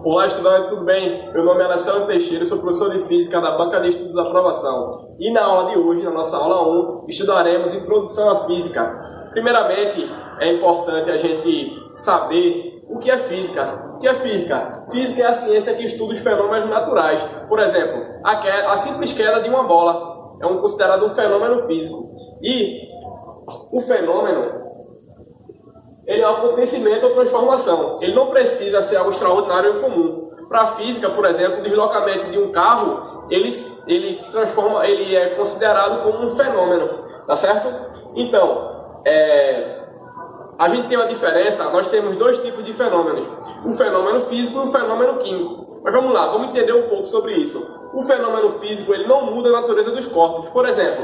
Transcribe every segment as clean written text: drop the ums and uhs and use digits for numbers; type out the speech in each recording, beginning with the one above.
Olá, estudante, tudo bem? Meu nome é Alessandro Teixeira, sou professor de Física da Banca de Estudos Aprovação. E na aula de hoje, na nossa aula 1, estudaremos Introdução à Física. Primeiramente, é importante a gente saber o que é física. O que é física? Física é a ciência que estuda os fenômenos naturais. Por exemplo, a simples queda de uma bola é considerado um fenômeno físico. E o fenômeno ele é um acontecimento ou transformação. Ele não precisa ser algo extraordinário ou comum. Para a física, por exemplo, o deslocamento de um carro, ele se transforma, ele é considerado como um fenômeno, tá certo? Então, a gente tem uma diferença, nós temos dois tipos de fenômenos, um fenômeno físico e um fenômeno químico. Mas vamos lá, vamos entender um pouco sobre isso. O fenômeno físico, ele não muda a natureza dos corpos. Por exemplo,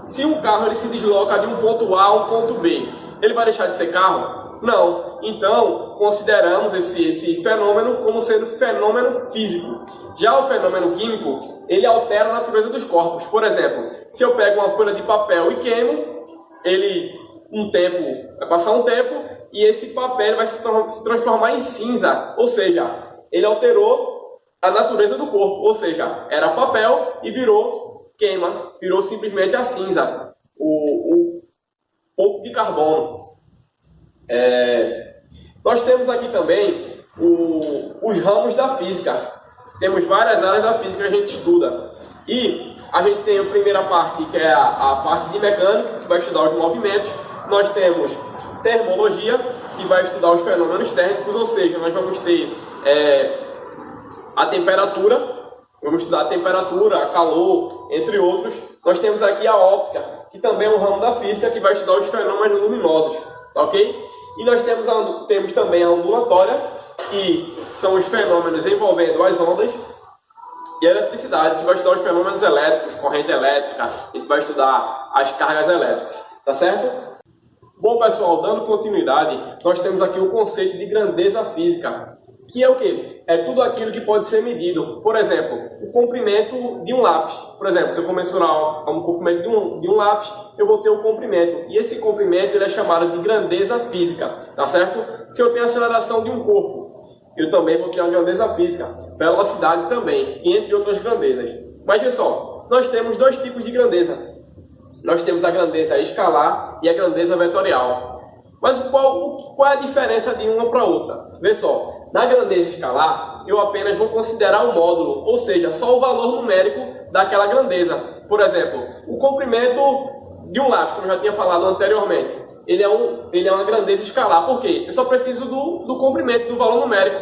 se um carro ele se desloca de um ponto A a um ponto B, ele vai deixar de ser carro? Não. Então, consideramos esse fenômeno como sendo fenômeno físico. Já o fenômeno químico, ele altera a natureza dos corpos. Por exemplo, se eu pego uma folha de papel e queimo, vai passar um tempo e esse papel vai se transformar em cinza. Ou seja, ele alterou a natureza do corpo. Ou seja, era papel e virou simplesmente a cinza, o pouco de carbono. Nós temos aqui também os ramos da física. Temos várias áreas da física que a gente estuda. E a gente tem a primeira parte, que é a parte de mecânica, que vai estudar os movimentos. Nós temos termologia, que vai estudar os fenômenos térmicos, ou seja, nós vamos ter a temperatura, vamos estudar a temperatura, calor, entre outros. Nós temos aqui a óptica, que também é um ramo da física, que vai estudar os fenômenos luminosos, tá ok? E nós temos também a ondulatória, que são os fenômenos envolvendo as ondas, e a eletricidade, que vai estudar os fenômenos elétricos, corrente elétrica, a gente vai estudar as cargas elétricas, tá certo? Bom, pessoal, dando continuidade, nós temos aqui o conceito de grandeza física, que é o quê? É tudo aquilo que pode ser medido. Por exemplo, o comprimento de um lápis. Por exemplo, se eu for mensurar o comprimento de um lápis, eu vou ter o comprimento. E esse comprimento ele é chamado de grandeza física, tá certo? Se eu tenho a aceleração de um corpo, eu também vou ter uma grandeza física. Velocidade também, entre outras grandezas. Mas, pessoal, nós temos dois tipos de grandeza. Nós temos a grandeza escalar e a grandeza vetorial. Mas qual é a diferença de uma para outra? Vê só. Na grandeza escalar, eu apenas vou considerar o módulo, ou seja, só o valor numérico daquela grandeza. Por exemplo, o comprimento de um lápis, como eu já tinha falado anteriormente, ele é uma grandeza escalar. Por quê? Eu só preciso do comprimento, do valor numérico.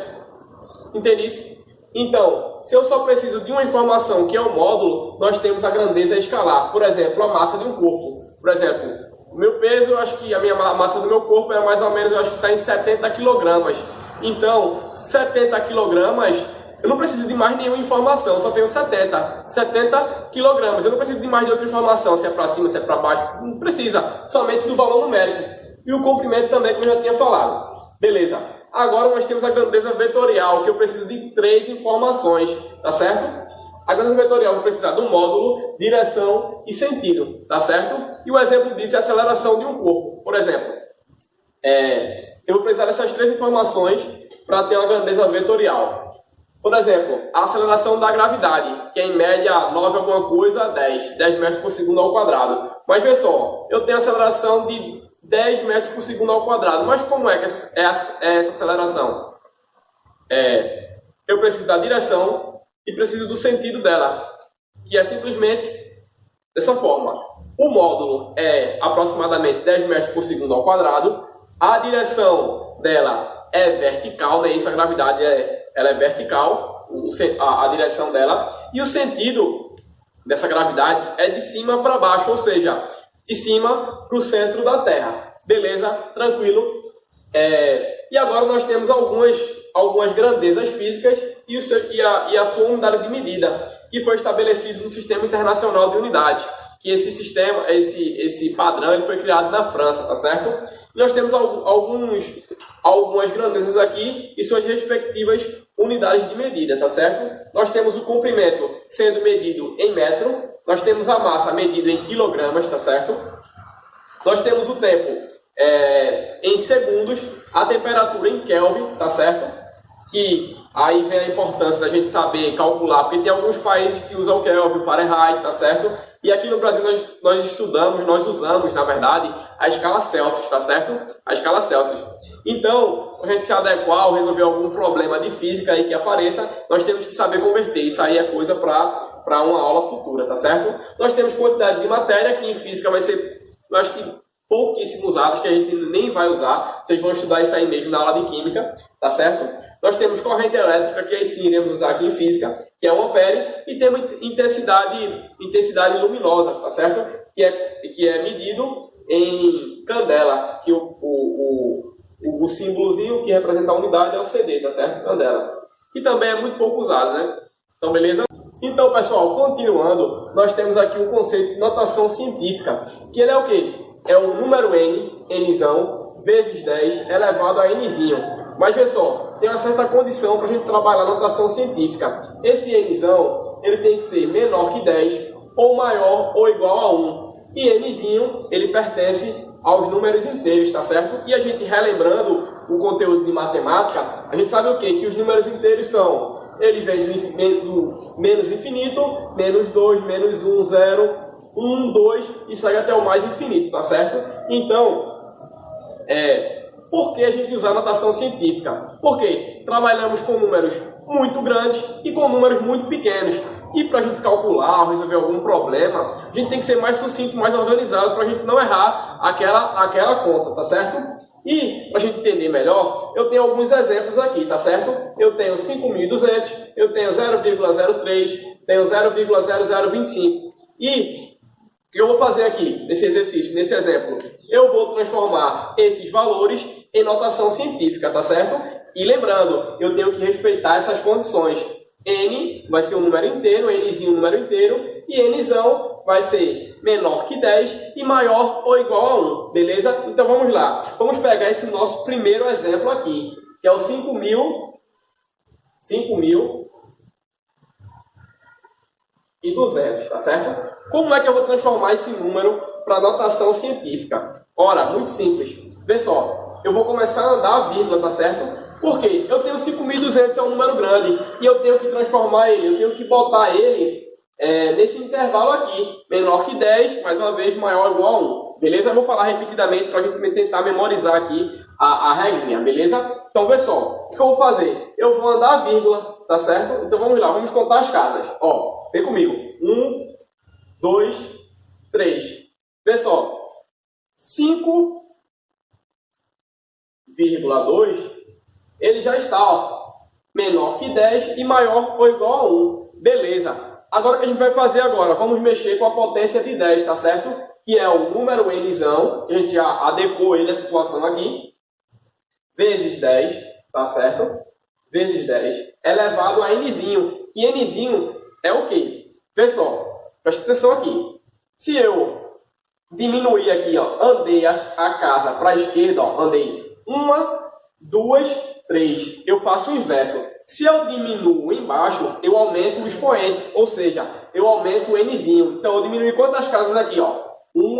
Entende isso? Então, se eu só preciso de uma informação que é o módulo, nós temos a grandeza escalar. Por exemplo, a massa de um corpo. Por exemplo, o meu peso, eu acho que a massa do meu corpo é mais ou menos, eu acho que está em 70 kg. Então, 70 kg, eu não preciso de mais nenhuma informação, eu só tenho 70 kg, eu não preciso de mais de outra informação, se é para cima, se é para baixo, não precisa, somente do valor numérico. E o comprimento também, como eu já tinha falado. Beleza. Agora nós temos a grandeza vetorial, que eu preciso de 3 informações, tá certo? A grandeza vetorial eu vou precisar do módulo, direção e sentido, tá certo? E o exemplo disso é a aceleração de um corpo. Por exemplo, eu vou precisar dessas 3 informações para ter uma grandeza vetorial. Por exemplo, a aceleração da gravidade, que é em média 9 alguma coisa, 10 metros por segundo ao quadrado. Mas vê só, eu tenho a aceleração de 10 metros por segundo ao quadrado. Mas como é que essa aceleração? Eu preciso da direção e preciso do sentido dela, que é simplesmente dessa forma. O módulo é aproximadamente 10 metros por segundo ao quadrado. A direção dela é vertical, né? Isso, a gravidade ela é vertical, a direção dela. E o sentido dessa gravidade é de cima para baixo, ou seja, de cima para o centro da Terra. Beleza? Tranquilo? E agora nós temos algumas grandezas físicas e a sua unidade de medida, que foi estabelecido no Sistema Internacional de Unidades. Que esse padrão ele foi criado na França, tá certo? E nós temos algumas grandezas aqui e suas respectivas unidades de medida, tá certo? Nós temos o comprimento sendo medido em metro, nós temos a massa medida em quilogramas, tá certo? Nós temos o tempo em segundos, a temperatura em Kelvin, tá certo? que aí vem a importância da gente saber calcular, porque tem alguns países que usam o Kelvin, o Fahrenheit, tá certo? E aqui no Brasil nós usamos, na verdade, a escala Celsius, tá certo? A escala Celsius. Então, a gente se adequar ou resolver algum problema de física aí que apareça, nós temos que saber converter. Isso aí é coisa para uma aula futura, tá certo? Nós temos quantidade de matéria, que em física vai ser, eu acho que pouquíssimos atos, que a gente nem vai usar. Vocês vão estudar isso aí mesmo na aula de química, tá certo? Nós temos corrente elétrica, que aí sim iremos usar aqui em física, que é 1 ampere, e temos intensidade luminosa, tá certo? Que é medido em candela, que o símbolozinho que representa a unidade é o CD, tá certo? Candela. Que também é muito pouco usado, né? Então, beleza? Então, pessoal, continuando, nós temos aqui um conceito de notação científica, que ele é o quê? É o número n, nzão, vezes 10 elevado a nzinho. Mas, vê só, tem uma certa condição para a gente trabalhar a notação científica. Esse nzão, ele tem que ser menor que 10, ou maior ou igual a 1. E nzinho, ele pertence aos números inteiros, tá certo? E a gente relembrando o conteúdo de matemática, a gente sabe o quê? Que os números inteiros são, ele vem do menos infinito, menos 2, menos 1, 0, 1, 2 e segue até o mais infinito, tá certo? Então, por que a gente usa a notação científica? Porque trabalhamos com números muito grandes e com números muito pequenos. E para a gente calcular, resolver algum problema, a gente tem que ser mais sucinto, mais organizado, para a gente não errar aquela conta, tá certo? E, para a gente entender melhor, eu tenho alguns exemplos aqui, tá certo? Eu tenho 5.200, eu tenho 0,03, tenho 0,0025. E o que eu vou fazer aqui, nesse exercício, nesse exemplo? Eu vou transformar esses valores em notação científica, tá certo? E lembrando, eu tenho que respeitar essas condições. N vai ser um número inteiro, Nzinho um número inteiro, e Nzão vai ser menor que 10 e maior ou igual a 1, beleza? Então vamos lá, vamos pegar esse nosso primeiro exemplo aqui, que é o 5.200, tá certo? Como é que eu vou transformar esse número para notação científica? Ora, muito simples. Vê só, eu vou começar a andar a vírgula, tá certo? Por quê? Eu tenho 5.200, é um número grande, e eu tenho que transformar ele, eu tenho que botar ele nesse intervalo aqui, menor que 10, mais uma vez, maior ou igual a 1. Beleza? Eu vou falar repetidamente para a gente tentar memorizar aqui a regrinha, beleza? Então, vê só, o que eu vou fazer? Eu vou andar a vírgula, tá certo? Então, vamos lá, vamos contar as casas. Ó, vem comigo. 1, 2, 3. Vê só, 5,2, ele já está, ó, menor que 10 e maior ou igual a 1. Beleza. Agora o que a gente vai fazer agora? Vamos mexer com a potência de 10, tá certo? Que é o número nzão, a gente já adequou ele a situação aqui, vezes 10, tá certo? Vezes 10, elevado a nzinho. E nzinho é o quê? Vê só, presta atenção aqui. Se eu diminuir aqui, ó, andei a casa para a esquerda, ó, andei 1, 2, 3, eu faço o inverso. Se eu diminuo embaixo, eu aumento o expoente, ou seja, eu aumento o nzinho. Então, eu diminui quantas casas aqui? Ó? 1,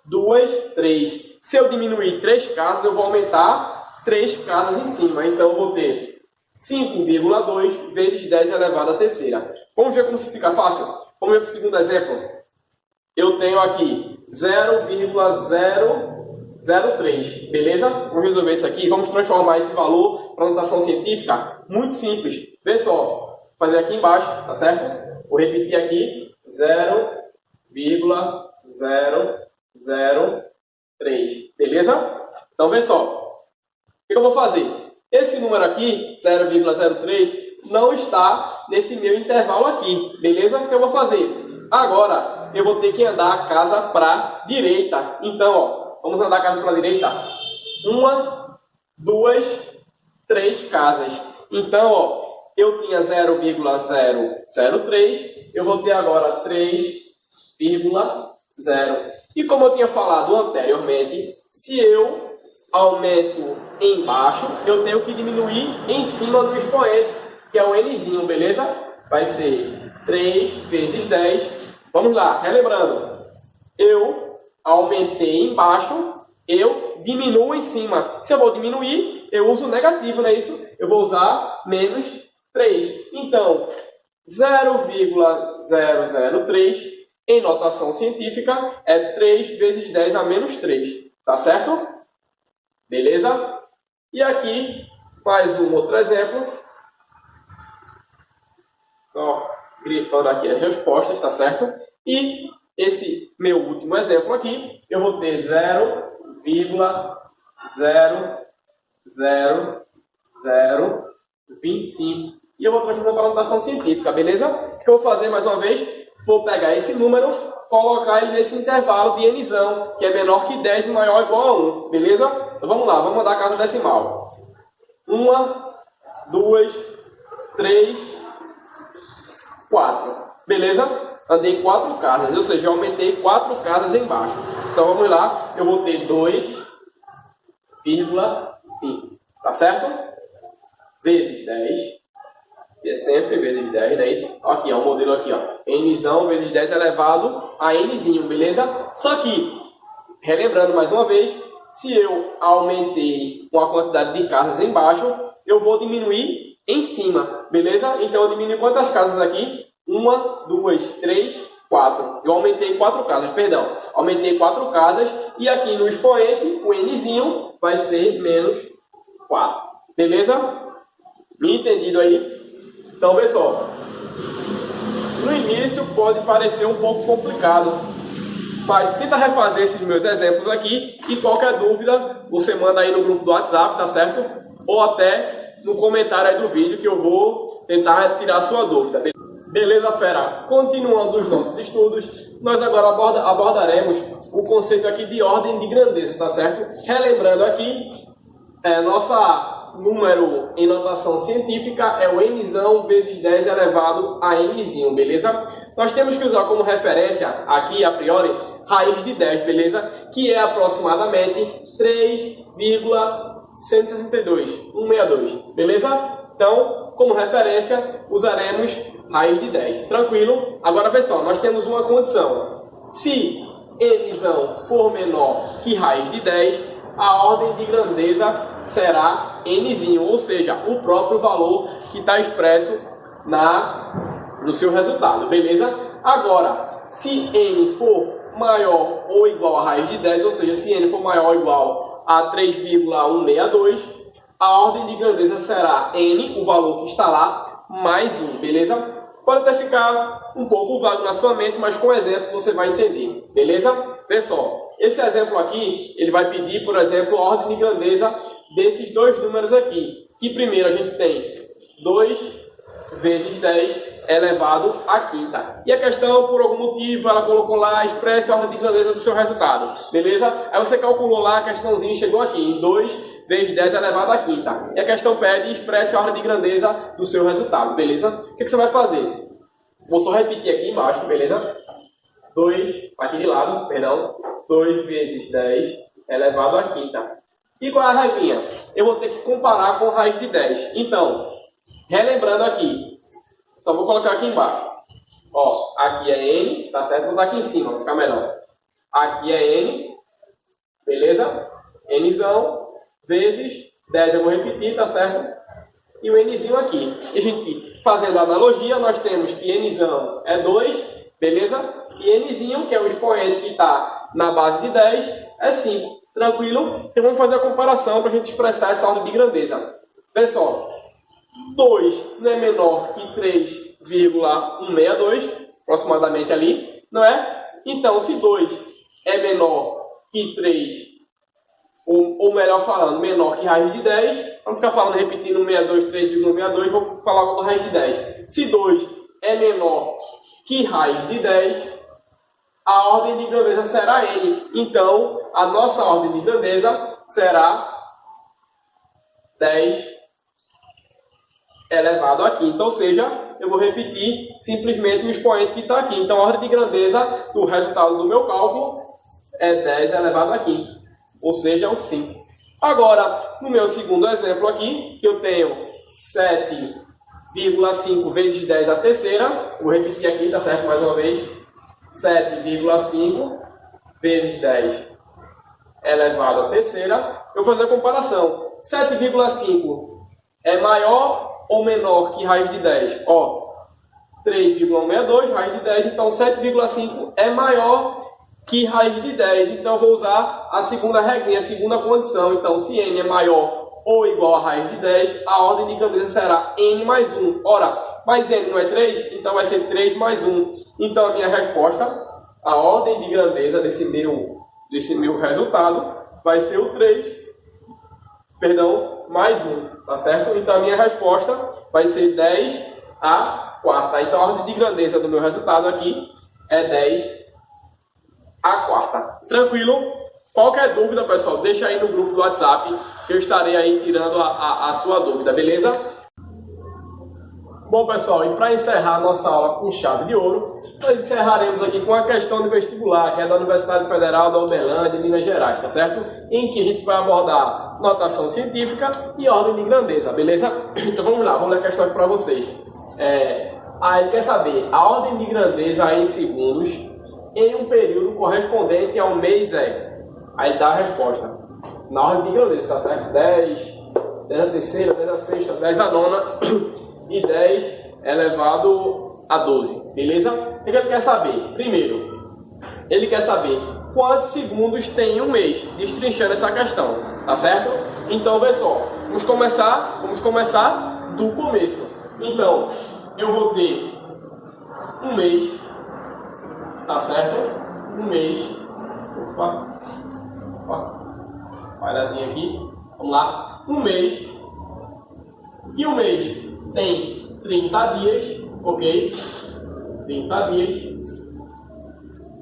2, 3. Se eu diminuir 3 casas, eu vou aumentar 3 casas em cima. Então, eu vou ter 5,2 vezes 10 elevado à terceira. Vamos ver como se fica fácil? Vamos ver para o segundo exemplo. Eu tenho aqui 0,003, beleza? Vamos resolver isso aqui. Vamos transformar esse valor para notação científica. Muito simples. Vê só. Vou fazer aqui embaixo, tá certo? Vou repetir aqui. 0,003. Beleza? Então, vê só. O que eu vou fazer? Esse número aqui, 0,03, não está nesse meu intervalo aqui. Beleza? O que eu vou fazer? Agora, eu vou ter que andar a casa para a direita. Então, ó, vamos andar a casa para a direita. 1, 2, 3 casas. Então, ó, eu tinha 0,003, eu vou ter agora 3,0. E como eu tinha falado anteriormente, se eu aumento embaixo, eu tenho que diminuir em cima do expoente, que é o nzinho, beleza? Vai ser 3 vezes 10. Vamos lá, relembrando. Eu aumentei embaixo, eu diminuo em cima. Se eu vou diminuir, eu uso negativo, não é isso? Eu vou usar menos 3. Então, 0,003 em notação científica é 3 vezes 10 a menos 3. Tá certo? Beleza? E aqui, mais um outro exemplo. Só grifando aqui as respostas, tá certo? E esse meu último exemplo aqui, eu vou ter 0,00025. E eu vou transformar para a notação científica, beleza? O que eu vou fazer mais uma vez? Vou pegar esse número, colocar ele nesse intervalo de nzão, que é menor que 10 e maior ou igual a 1, beleza? Então vamos lá, vamos mandar a casa decimal. 1, 2, 3, 4. Beleza? Andei 4 casas, ou seja, eu aumentei 4 casas embaixo. Então vamos lá, eu vou ter 2,5. Tá certo? Vezes 10. Que é sempre vezes 10, não é isso? Aqui, ó, o modelo aqui, ó. Nzão vezes 10 elevado a Nzinho, beleza? Só que, relembrando mais uma vez, se eu aumentei uma quantidade de casas embaixo, eu vou diminuir em cima, beleza? Então eu diminuo quantas casas aqui? 1, 2, 3, 4. Eu aumentei 4 casas, perdão. Aumentei 4 casas e aqui no expoente, o Nzinho vai ser menos 4. Beleza? Me entendido aí? Então, pessoal, no início pode parecer um pouco complicado, mas tenta refazer esses meus exemplos aqui e qualquer dúvida você manda aí no grupo do WhatsApp, tá certo? Ou até no comentário aí do vídeo que eu vou tentar tirar a sua dúvida. Beleza, fera? Continuando os nossos estudos, nós agora abordaremos o conceito aqui de ordem de grandeza, tá certo? Relembrando aqui, nossa número em notação científica é o nzão vezes 10 elevado a nzinho, beleza? Nós temos que usar como referência aqui, a priori, raiz de 10, beleza? Que é aproximadamente 3,162, beleza? Então, como referência, usaremos raiz de 10, tranquilo? Agora, pessoal, nós temos uma condição. Se nzão for menor que raiz de 10, a ordem de grandeza será nzinho, ou seja, o próprio valor que está expresso no seu resultado, beleza? Agora, se n for maior ou igual a raiz de 10, ou seja, se n for maior ou igual a 3,162, a ordem de grandeza será n, o valor que está lá, mais 1, beleza? Pode até ficar um pouco vago na sua mente, mas com exemplo você vai entender, beleza? Pessoal, esse exemplo aqui, ele vai pedir, por exemplo, a ordem de grandeza desses dois números aqui. Que primeiro a gente tem 2 vezes 10 elevado à quinta. E a questão, por algum motivo, ela colocou lá, expresse a ordem de grandeza do seu resultado. Beleza? Aí você calculou lá, a questãozinha chegou aqui, em 2 vezes 10 elevado à quinta. E a questão pede, expresse a ordem de grandeza do seu resultado. Beleza? O que você vai fazer? Vou só repetir aqui embaixo, beleza? 2, aqui de lado, perdão. 2 vezes 10 elevado à quinta. E qual é a regrinha? Eu vou ter que comparar com raiz de 10. Então, relembrando aqui, só vou colocar aqui embaixo. Ó, aqui é n, tá certo? Vou botar aqui em cima, vai ficar melhor. Aqui é n, beleza? Nzão vezes 10, eu vou repetir, tá certo? E o nzinho aqui. E a gente, fazendo a analogia, nós temos que nzão é 2, beleza? E nzinho, que é o expoente que está na base de 10, é 5. Tranquilo? Então vamos fazer a comparação para a gente expressar essa ordem de grandeza. Pessoal, 2 não é menor que 3,162, aproximadamente ali, não é? Então, se 2 é menor que 3, ou melhor falando, menor que raiz de 10, vamos ficar falando, repetindo 62, 3,162, vou falar com a raiz de 10. Se 2 é menor que raiz de 10, a ordem de grandeza será n. Então, a nossa ordem de grandeza será 10 elevado a quinta. Ou seja, eu vou repetir simplesmente o expoente que está aqui. Então, a ordem de grandeza do resultado do meu cálculo é 10 elevado a quinta. Ou seja, o 5. Agora, no meu segundo exemplo aqui, que eu tenho 7,5 vezes 10 a terceira. Vou repetir aqui, tá certo? Mais uma vez. 7,5 vezes 10 elevado à terceira. Eu vou fazer a comparação. 7,5 é maior ou menor que raiz de 10? Ó, 3,162, raiz de 10, então 7,5 é maior que raiz de 10. Então eu vou usar a segunda regrinha, a segunda condição. Então se n é maior ou igual a raiz de 10, a ordem de grandeza será n mais 1. Ora, mas n não é 3, então vai ser 3 mais 1. Então a minha resposta, a ordem de grandeza desse meu resultado vai ser o 3, mais 1, tá certo? Então a minha resposta vai ser 10 a quarta. Então a ordem de grandeza do meu resultado aqui é 10 a quarta. Tranquilo? Qualquer dúvida, pessoal, deixa aí no grupo do WhatsApp que eu estarei aí tirando a sua dúvida, beleza? Bom, pessoal, e para encerrar nossa aula com chave de ouro, nós encerraremos aqui com a questão de vestibular, que é da Universidade Federal da Uberlândia, Minas Gerais, tá certo? Em que a gente vai abordar notação científica e ordem de grandeza, beleza? Então vamos lá, vamos ler a questão aqui para vocês. Aí quer saber, a ordem de grandeza em segundos em um período correspondente ao mês Aí dá a resposta. Na ordem de grandeza, tá certo? 10, 10 a terceira, 10 a sexta, 10 a nona e 10 elevado a 12. Beleza? O que ele quer saber? Primeiro, ele quer saber quantos segundos tem um mês, destrinchando essa questão. Tá certo? Então, vê só. Vamos começar do começo. Então, eu vou ter um mês. Tá certo? Um mês. Opa. Falhazinha aqui. Vamos lá. Um mês. Que o mês tem 30 dias. Ok? 30 dias.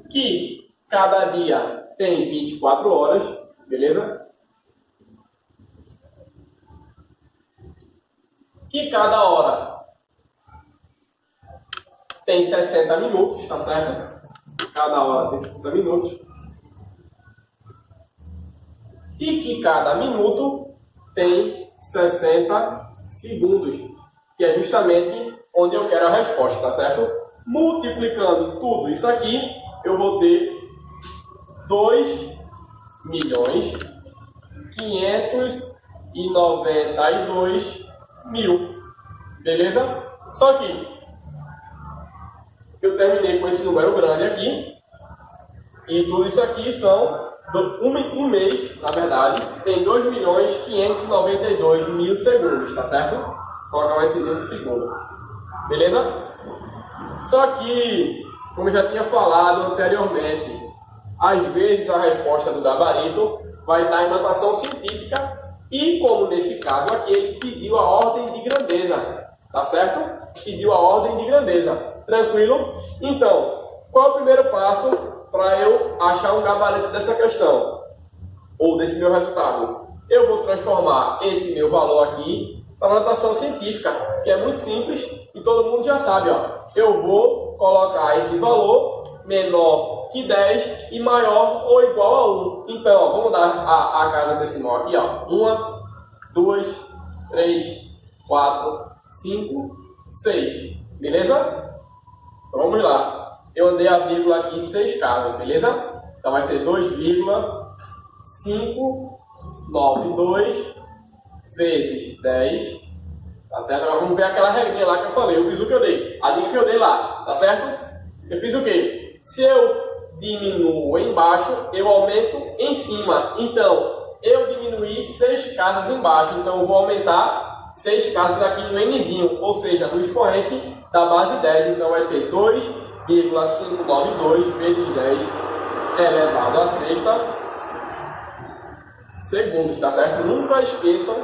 Que cada dia tem 24 horas. Beleza? Que cada hora tem 60 minutos. Tá certo? Cada hora tem 60 minutos. E que cada minuto tem 60 segundos, que é justamente onde eu quero a resposta, tá certo? Multiplicando tudo isso aqui, eu vou ter 2.592.000. Beleza? Só que eu terminei com esse número grande aqui. E tudo isso aqui são um mês, na verdade, tem 2.592.000 segundos, tá certo? Vou colocar um Szinho de segundo. Beleza? Só que, como eu já tinha falado anteriormente, às vezes a resposta do gabarito vai estar em notação científica e, como nesse caso aqui, ele pediu a ordem de grandeza, tá certo? Pediu a ordem de grandeza. Tranquilo? Então, qual é o primeiro passo para eu achar um gabarito dessa questão, ou desse meu resultado? Eu vou transformar esse meu valor aqui para notação científica, que é muito simples e todo mundo já sabe. Ó. Eu vou colocar esse valor menor que 10 e maior ou igual a 1. Então, ó, vamos dar a casa decimal aqui. 1, 2, 3, 4, 5, 6. Beleza? Então, vamos lá. Eu andei a vírgula aqui 6 casas, beleza? Então vai ser 2,592 vezes 10, tá certo? Agora vamos ver aquela regrinha lá que eu falei, o bizu que eu dei, a dica que eu dei lá, tá certo? Eu fiz o quê? Se eu diminuo embaixo, eu aumento em cima. Então, eu diminuí 6 casas embaixo, então eu vou aumentar 6 casas aqui no nzinho, ou seja, no expoente da base 10. Então vai ser 2,592 vezes 10 elevado a sexta segundos, tá certo? Nunca esqueçam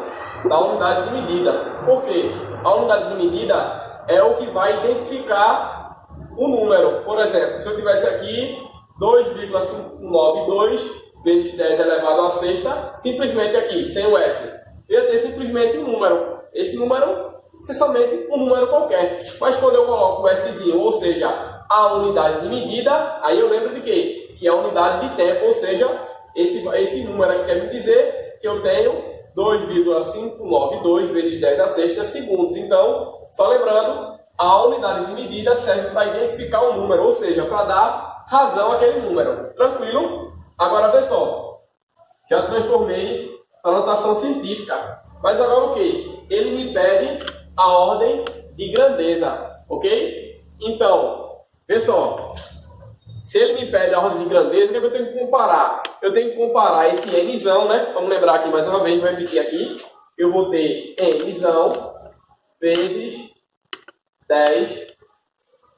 da unidade de medida. Por quê? A unidade de medida é o que vai identificar o número. Por exemplo, se eu tivesse aqui 2,592 vezes 10 elevado a sexta, simplesmente aqui, sem o S, eu ia ter simplesmente um número. Esse número é somente um número qualquer. Mas quando eu coloco o Szinho, ou seja, a unidade de medida, aí eu lembro de quê? Que é a unidade de tempo, ou seja, esse número aqui quer me dizer que eu tenho 2,592 vezes 10 a sexta segundos. Então, só lembrando, a unidade de medida serve para identificar um número, ou seja, para dar razão àquele número. Tranquilo? Agora, vê só. Já transformei para notação científica. Mas agora o que? Ele me pede a ordem de grandeza, ok? Então, pessoal, se ele me pede a ordem de grandeza, o que é que eu tenho que comparar? Eu tenho que comparar esse nzão, né? Vamos lembrar aqui mais uma vez, vou repetir aqui. Eu vou ter nzão vezes 10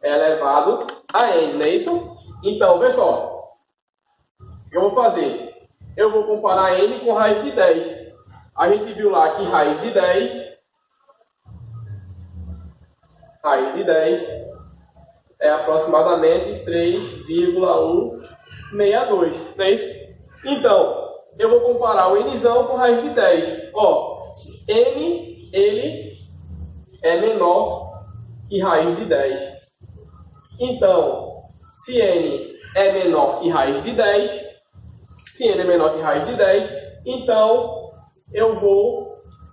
elevado a n, não é isso? Então, pessoal, o que eu vou fazer? Eu vou comparar n com raiz de 10. A gente viu lá que raiz de 10 é aproximadamente 3,162, não é isso? Então, eu vou comparar o nzão com raiz de 10. Ó, n, ele é menor que raiz de 10. Então, se n é menor que raiz de 10, então eu vou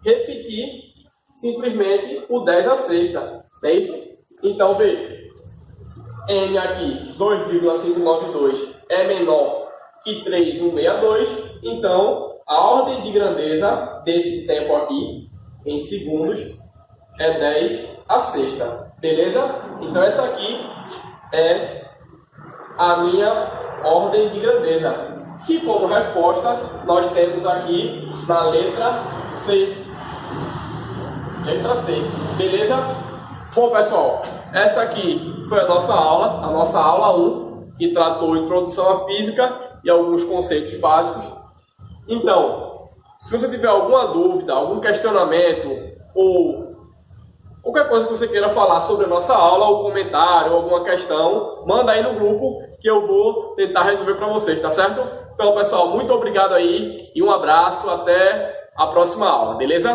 repetir simplesmente o 10 à sexta, não é isso? Então, vê, n aqui, 2,592, é menor que 3,162, então a ordem de grandeza desse tempo aqui, em segundos, é 10 à sexta, beleza? Então essa aqui é a minha ordem de grandeza, que como resposta nós temos aqui na letra C. Letra C, beleza? Bom, pessoal, essa aqui foi a nossa aula 1, que tratou introdução à física e alguns conceitos básicos. Então, se você tiver alguma dúvida, algum questionamento ou qualquer coisa que você queira falar sobre a nossa aula, ou comentário, ou alguma questão, manda aí no grupo que eu vou tentar resolver para vocês, tá certo? Então, pessoal, muito obrigado aí e um abraço, até a próxima aula, beleza?